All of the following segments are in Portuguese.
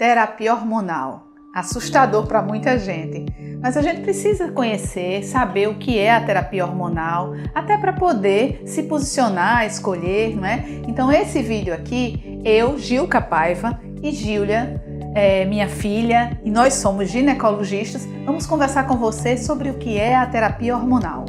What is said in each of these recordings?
Terapia hormonal. Assustador para muita gente. Mas a gente precisa conhecer, saber o que é a terapia hormonal, até para poder se posicionar, escolher, não é? Então esse vídeo aqui, eu, Gilca Paiva e Gíulia, minha filha, e nós somos ginecologistas, vamos conversar com você sobre o que é a terapia hormonal.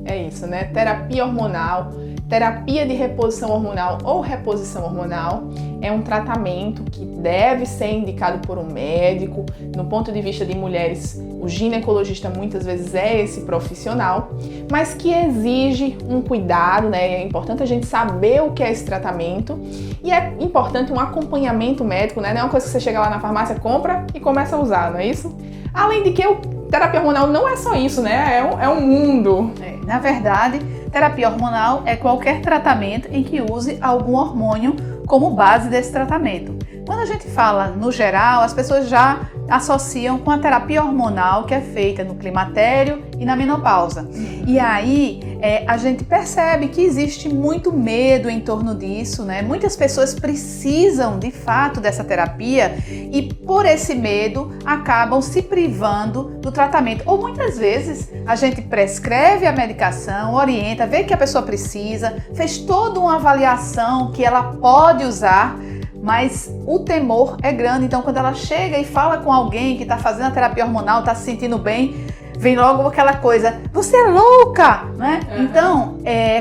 É isso, né? Terapia hormonal, terapia de reposição hormonal ou reposição hormonal é um tratamento que deve ser indicado por um médico. No ponto de vista de mulheres, o ginecologista muitas vezes é esse profissional, mas que exige um cuidado, né? É importante a gente saber o que é esse tratamento e é importante um acompanhamento médico, né? Não é uma coisa que você chega lá na farmácia, compra e começa a usar, não é isso? Além de que terapia hormonal não é só isso, né? É um mundo. Na verdade, terapia hormonal é qualquer tratamento em que use algum hormônio como base desse tratamento. Quando a gente fala no geral, as pessoas já associam com a terapia hormonal que é feita no climatério e na menopausa. E aí a gente percebe que existe muito medo em torno disso, né? Muitas pessoas precisam de fato dessa terapia e por esse medo acabam se privando do tratamento. Ou muitas vezes a gente prescreve a medicação, orienta, vê que a pessoa precisa, fez toda uma avaliação que ela pode usar, mas o temor é grande. Então quando ela chega e fala com alguém que está fazendo a terapia hormonal, está se sentindo bem, vem logo aquela coisa, você é louca, né? Então,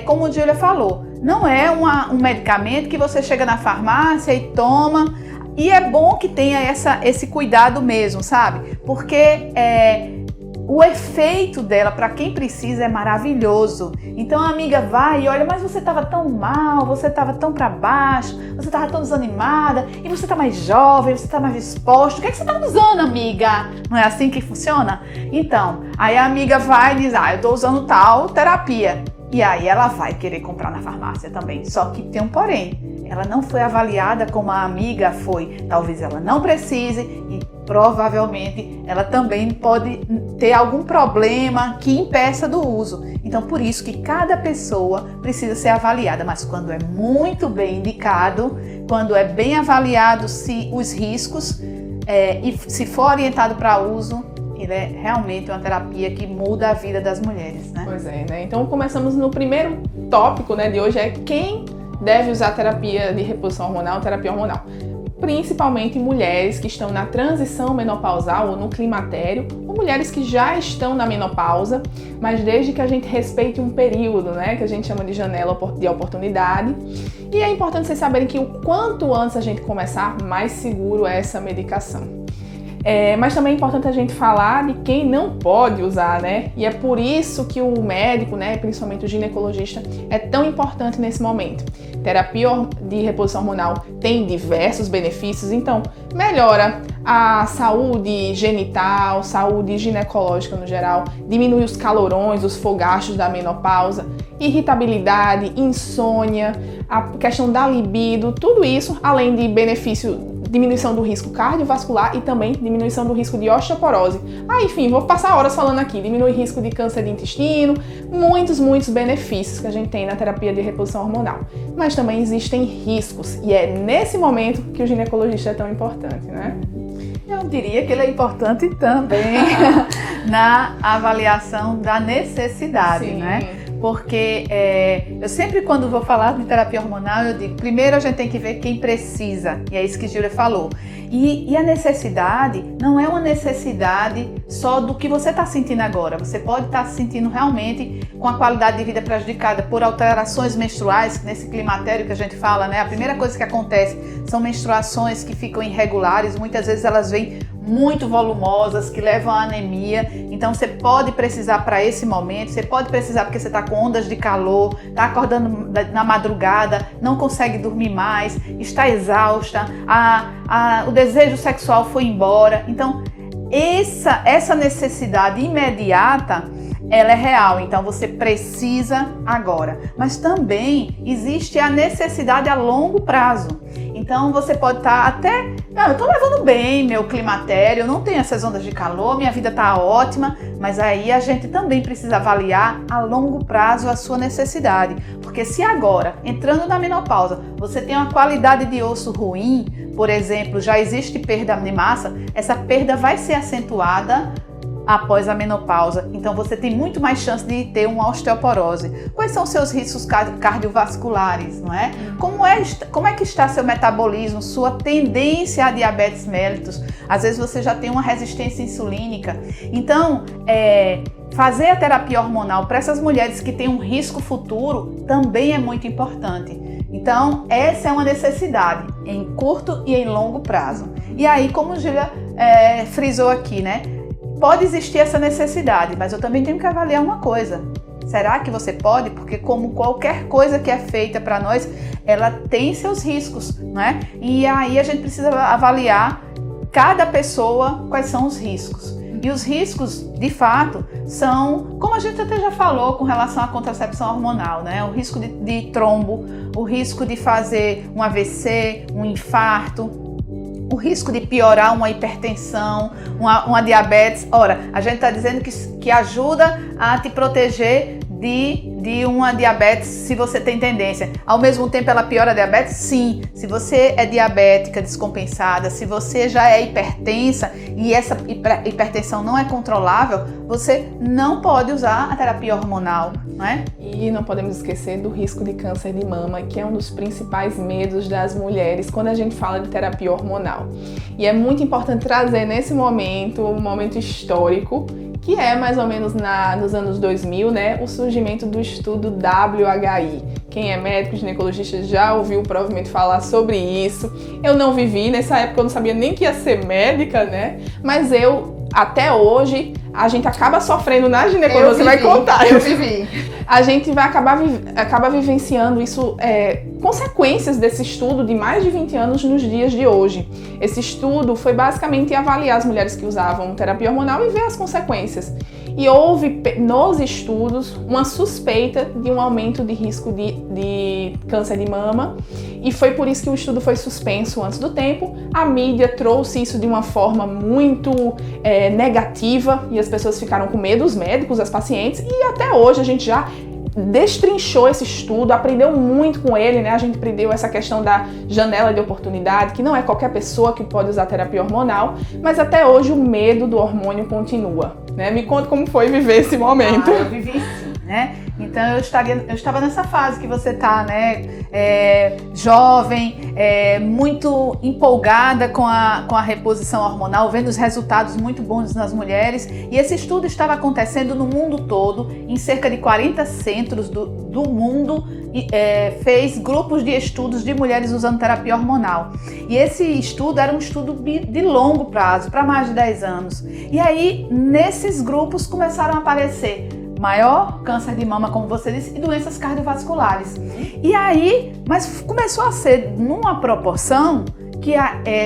como a Gíulia falou, não é um medicamento que você chega na farmácia e toma, e é bom que tenha esse cuidado mesmo, sabe? Porque o efeito dela para quem precisa é maravilhoso. Então a amiga vai e olha, mas você estava tão mal, você estava tão para baixo, você estava tão desanimada e você está mais jovem, você está mais disposto. O que é que você está usando, amiga? Não é assim que funciona? Então, aí a amiga vai e diz, eu estou usando tal terapia. E aí ela vai querer comprar na farmácia também. Só que tem um porém. Ela não foi avaliada como a amiga foi. Talvez ela não precise e provavelmente ela também pode ter algum problema que impeça do uso. Então por isso que cada pessoa precisa ser avaliada. Mas quando é muito bem indicado, quando é bem avaliado os riscos e se for orientado para uso, ele é realmente uma terapia que muda a vida das mulheres, né? Pois é, né? Então começamos no primeiro tópico, né, de hoje, é quem deve usar terapia de reposição hormonal, terapia hormonal. Principalmente mulheres que estão na transição menopausal ou no climatério, ou mulheres que já estão na menopausa, mas desde que a gente respeite um período, né, que a gente chama de janela de oportunidade. E é importante vocês saberem que o quanto antes a gente começar, mais seguro é essa medicação. Mas também é importante a gente falar de quem não pode usar, né? E é por isso que o médico, né, principalmente o ginecologista, é tão importante nesse momento. Terapia de reposição hormonal tem diversos benefícios, então melhora a saúde genital, saúde ginecológica no geral, diminui os calorões, os fogachos da menopausa, irritabilidade, insônia, a questão da libido, tudo isso, além de benefício, diminuição do risco cardiovascular e também diminuição do risco de osteoporose. Enfim, vou passar horas falando aqui. Diminui o risco de câncer de intestino, muitos benefícios que a gente tem na terapia de reposição hormonal. Mas também existem riscos e é nesse momento que o ginecologista é tão importante, né? Eu diria que ele é importante também na avaliação da necessidade, Sim. né? Porque eu sempre, quando vou falar de terapia hormonal, eu digo, primeiro a gente tem que ver quem precisa, e é isso que a Gíulia falou. E a necessidade não é uma necessidade só do que você está sentindo agora. Você pode estar se sentindo realmente com a qualidade de vida prejudicada por alterações menstruais, nesse climatério que a gente fala, né? A primeira coisa que acontece são menstruações que ficam irregulares, muitas vezes elas vêm muito volumosas, que levam à anemia. Então você pode precisar para esse momento, você pode precisar porque você está com ondas de calor, está acordando na madrugada, não consegue dormir mais, está exausta, o desejo sexual foi embora. Então essa necessidade imediata, ela é real, então você precisa agora. Mas também existe a necessidade a longo prazo. Então você pode estar até Não, eu tô levando bem meu climatério, não tenho essas ondas de calor, minha vida tá ótima, mas aí a gente também precisa avaliar a longo prazo a sua necessidade. Porque se agora, entrando na menopausa, você tem uma qualidade de osso ruim, por exemplo, já existe perda de massa, essa perda vai ser acentuada após a menopausa, então você tem muito mais chance de ter uma osteoporose. Quais são os seus riscos cardiovasculares, não é? Como é que está seu metabolismo, sua tendência a diabetes mellitus? Às vezes você já tem uma resistência insulínica. Então, fazer a terapia hormonal para essas mulheres que têm um risco futuro também é muito importante. Então, essa é uma necessidade em curto e em longo prazo. E aí, como a Júlia frisou aqui, né? Pode existir essa necessidade, mas eu também tenho que avaliar uma coisa. Será que você pode? Porque como qualquer coisa que é feita para nós, ela tem seus riscos, né? E aí a gente precisa avaliar cada pessoa quais são os riscos. E os riscos, de fato, são, como a gente até já falou com relação à contracepção hormonal, né? O risco de trombo, o risco de fazer um AVC, um infarto, o risco de piorar uma hipertensão, uma diabetes. Ora, a gente está dizendo que ajuda a te proteger de uma diabetes se você tem tendência. Ao mesmo tempo ela piora a diabetes? Sim. Se você é diabética descompensada, se você já é hipertensa e essa hipertensão não é controlável, você não pode usar a terapia hormonal, não é? E não podemos esquecer do risco de câncer de mama, que é um dos principais medos das mulheres quando a gente fala de terapia hormonal. E é muito importante trazer nesse momento, um momento histórico, que é mais ou menos nos anos 2000, né, o surgimento do estudo WHI. Quem é médico, ginecologista já ouviu provavelmente falar sobre isso. Eu não vivi, nessa época eu não sabia nem que ia ser médica, né, mas até hoje, a gente acaba sofrendo na ginecologia, você vai contar. Eu vivi. A gente vai acabar vivenciando isso, consequências desse estudo de mais de 20 anos nos dias de hoje. Esse estudo foi basicamente avaliar as mulheres que usavam terapia hormonal e ver as consequências. E houve nos estudos uma suspeita de um aumento de risco de câncer de mama, e foi por isso que o estudo foi suspenso antes do tempo. A mídia trouxe isso de uma forma muito negativa e as pessoas ficaram com medo, os médicos, as pacientes, e até hoje a gente já destrinchou esse estudo, aprendeu muito com ele, né? A gente aprendeu essa questão da janela de oportunidade, que não é qualquer pessoa que pode usar terapia hormonal, mas até hoje o medo do hormônio continua, né? Me conta como foi viver esse momento. Eu vivi sim, né? Então eu estava nessa fase que você está, né? Jovem, muito empolgada com a reposição hormonal, vendo os resultados muito bons nas mulheres. E esse estudo estava acontecendo no mundo todo, em cerca de 40 centros do mundo, fez grupos de estudos de mulheres usando terapia hormonal. E esse estudo era um estudo de longo prazo, para mais de 10 anos. E aí, nesses grupos começaram a aparecer maior câncer de mama, como você disse, e doenças cardiovasculares. E aí, mas começou a ser numa proporção que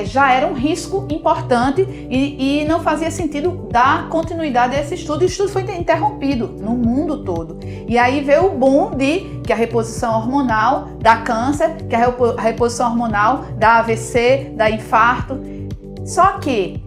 já era um risco importante e não fazia sentido dar continuidade a esse estudo. O estudo foi interrompido no mundo todo. E aí veio o boom de que a reposição hormonal dá câncer, que a reposição hormonal dá AVC, dá infarto. Só que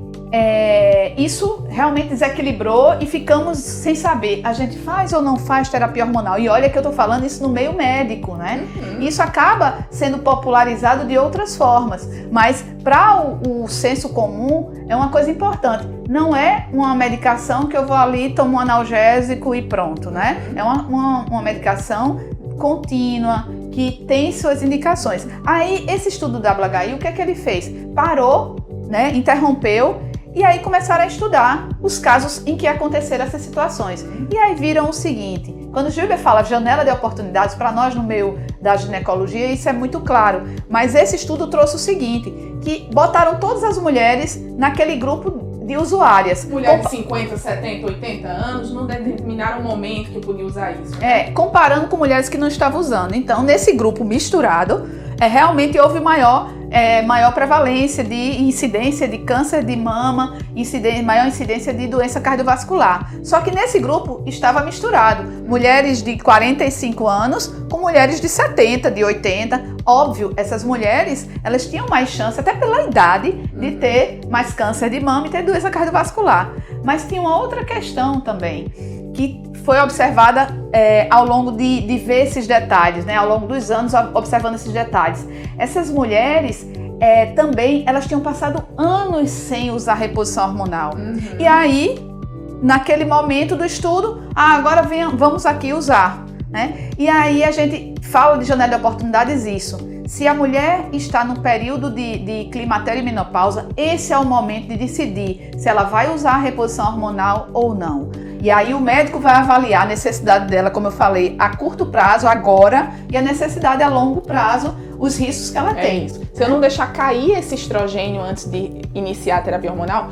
isso realmente desequilibrou e ficamos sem saber, a gente faz ou não faz terapia hormonal? E olha que eu tô falando isso no meio médico, né? Isso acaba sendo popularizado de outras formas, mas para o senso comum é uma coisa importante. Não é uma medicação que eu vou ali, tomo um analgésico e pronto, né? É uma medicação contínua, que tem suas indicações. Aí esse estudo do WHI, o que é que ele fez? Parou, né? Interrompeu. E aí começaram a estudar os casos em que aconteceram essas situações. E aí viram o seguinte, quando Júlia fala janela de oportunidades, para nós no meio da ginecologia isso é muito claro, mas esse estudo trouxe o seguinte, que botaram todas as mulheres naquele grupo de usuárias. Mulheres de 50, 70, 80 anos não determinaram o momento que podia usar isso. Comparando com mulheres que não estavam usando. Então, nesse grupo misturado, realmente houve maior prevalência de incidência de câncer de mama, maior incidência de doença cardiovascular. Só que nesse grupo estava misturado mulheres de 45 anos com mulheres de 70, de 80. Óbvio, essas mulheres, elas tinham mais chance, até pela idade, de ter mais câncer de mama e ter doença cardiovascular. Mas tinha uma outra questão também, que foi observada ao longo de ver esses detalhes, né? Ao longo dos anos observando esses detalhes. Essas mulheres também, elas tinham passado anos sem usar reposição hormonal. E aí, naquele momento do estudo, agora vamos aqui usar, né? E aí a gente fala de janela de oportunidades isso. Se a mulher está no período de climatério e menopausa, esse é o momento de decidir se ela vai usar a reposição hormonal ou não. E aí o médico vai avaliar a necessidade dela, como eu falei, a curto prazo, agora, e a necessidade a longo prazo, os riscos que ela tem. Isso. Se eu não deixar cair esse estrogênio antes de iniciar a terapia hormonal,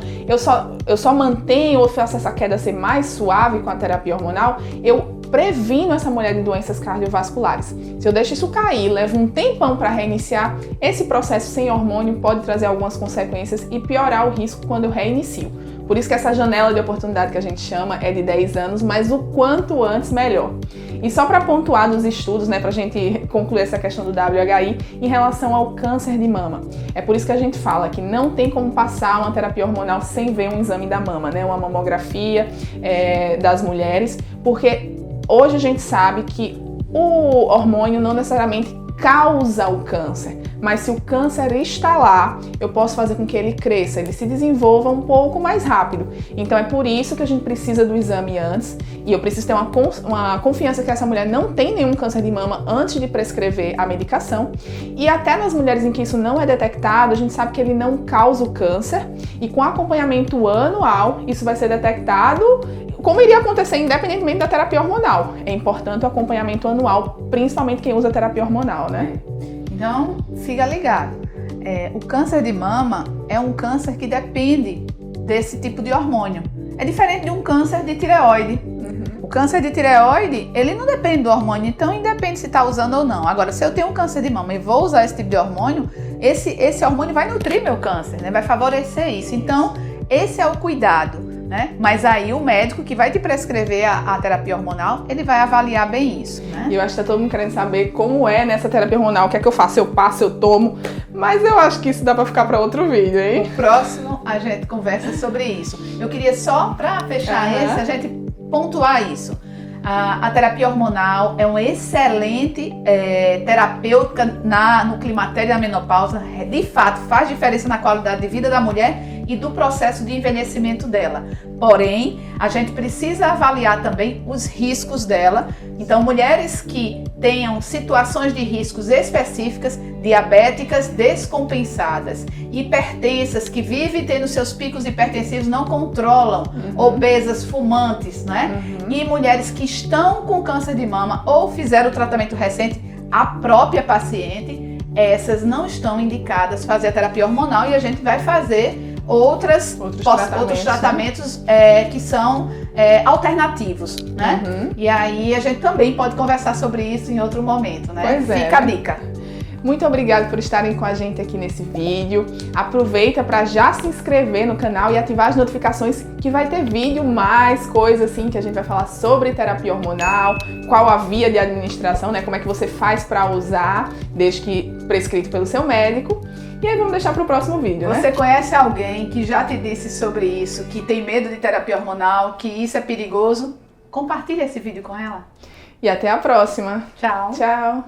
eu só mantenho ou faço essa queda ser mais suave com a terapia hormonal, eu previno essa mulher de doenças cardiovasculares. Se eu deixo isso cair, levo um tempão para reiniciar, esse processo sem hormônio pode trazer algumas consequências e piorar o risco quando eu reinicio. Por isso que essa janela de oportunidade que a gente chama é de 10 anos, mas o quanto antes melhor. E só para pontuar dos estudos, né, para a gente concluir essa questão do WHI em relação ao câncer de mama. É por isso que a gente fala que não tem como passar uma terapia hormonal sem ver um exame da mama, né, uma mamografia das mulheres, porque hoje a gente sabe que o hormônio não necessariamente causa o câncer, mas se o câncer está lá, eu posso fazer com que ele cresça, ele se desenvolva um pouco mais rápido. Então é por isso que a gente precisa do exame antes, e eu preciso ter uma confiança que essa mulher não tem nenhum câncer de mama antes de prescrever a medicação. E até nas mulheres em que isso não é detectado, a gente sabe que ele não causa o câncer, e com acompanhamento anual, isso vai ser detectado como iria acontecer independentemente da terapia hormonal. É importante o acompanhamento anual, principalmente quem usa terapia hormonal, né? Então, fica ligado. O câncer de mama é um câncer que depende desse tipo de hormônio. É diferente de um câncer de tireoide. O câncer de tireoide, ele não depende do hormônio, então independe se está usando ou não. Agora, se eu tenho um câncer de mama e vou usar esse tipo de hormônio, esse hormônio vai nutrir meu câncer, né? Vai favorecer isso. Então, esse é o cuidado. Né? Mas aí o médico que vai te prescrever a terapia hormonal, ele vai avaliar bem isso, né? E eu acho que tá todo mundo querendo saber como é nessa terapia hormonal, o que é que eu faço, eu passo, eu tomo, mas eu acho que isso dá pra ficar pra outro vídeo, hein? No próximo a gente conversa sobre isso. Eu queria só pra fechar esse, a gente pontuar isso. A terapia hormonal é uma excelente terapêutica no climatério e na menopausa. De fato, faz diferença na qualidade de vida da mulher e do processo de envelhecimento dela. Porém, a gente precisa avaliar também os riscos dela. Então, mulheres que tenham situações de riscos específicas, diabéticas descompensadas, hipertensas, que vivem tendo seus picos hipertensivos, não controlam, obesas, fumantes, né? E mulheres que estão com câncer de mama ou fizeram o tratamento recente, a própria paciente, essas não estão indicadas fazer a terapia hormonal, e a gente vai fazer outros tratamentos que são alternativos, né? E aí a gente também pode conversar sobre isso em outro momento, né? Pois é. Fica a dica. Muito obrigada por estarem com a gente aqui nesse vídeo. Aproveita para já se inscrever no canal e ativar as notificações, que vai ter vídeo, mais coisas assim, que a gente vai falar sobre terapia hormonal, qual a via de administração, né? Como é que você faz para usar, desde que prescrito pelo seu médico. E aí vamos deixar para o próximo vídeo, né? Você conhece alguém que já te disse sobre isso, que tem medo de terapia hormonal, que isso é perigoso? Compartilhe esse vídeo com ela. E até a próxima. Tchau. Tchau.